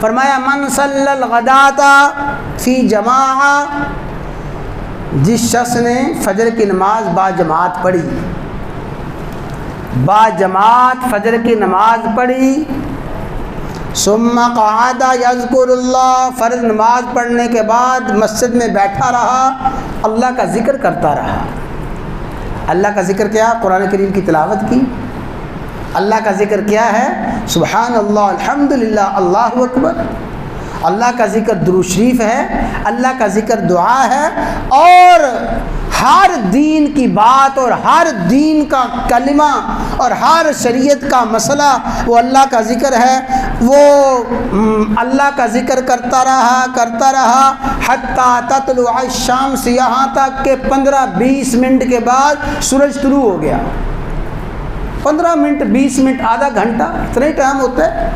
فرمایا من صلی الغداۃ فی جماعہ، جس شخص نے فجر کی نماز باجماعت پڑھی، باجماعت فجر کی نماز پڑھی، ثم قعد یذکر اللہ، فرض نماز پڑھنے کے بعد مسجد میں بیٹھا رہا، اللہ کا ذکر کرتا رہا۔ اللہ کا ذکر کیا؟ قرآن کریم کی تلاوت کی۔ اللہ کا ذکر کیا ہے؟ سبحان اللہ، الحمدللہ، اللہ اکبر۔ اللہ کا ذکر درود شریف ہے، اللہ کا ذکر دعا ہے، اور ہر دین کی بات اور ہر دین کا کلمہ اور ہر شریعت کا مسئلہ وہ اللہ کا ذکر ہے۔ وہ اللہ کا ذکر کرتا رہا حتیٰ تطلع الشمس، یہاں تک کہ 15-20 منٹ کے بعد سورج طلوع ہو گیا۔ 15 منٹ، 20 منٹ، آدھا گھنٹہ، اتنا ہی ٹائم ہوتا ہے۔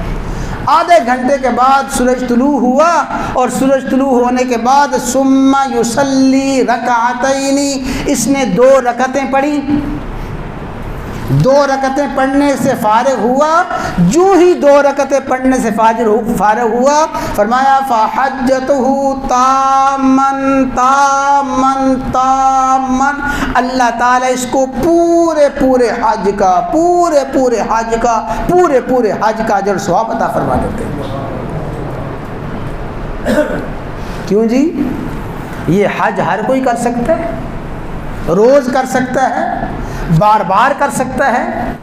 آدھے گھنٹے کے بعد سورج طلوع ہوا، اور سورج طلوع ہونے کے بعد ثم یصلی رکعتین، اس نے 2 رکعتیں پڑھی۔ 2 رکعتیں پڑھنے سے فارغ ہوا، جو ہی 2 رکعتیں پڑھنے سے فارغ ہوا، فرمایا فحجتہ تامن تامن تامن، اللہ تعالیٰ اس کو پورے حج کا اجر ثواب عطا فرما دیتے ہیں۔ کیوں جی؟ یہ حج ہر کوئی کر سکتا ہے، روز کر سکتا ہے، بار بار کر سکتا ہے۔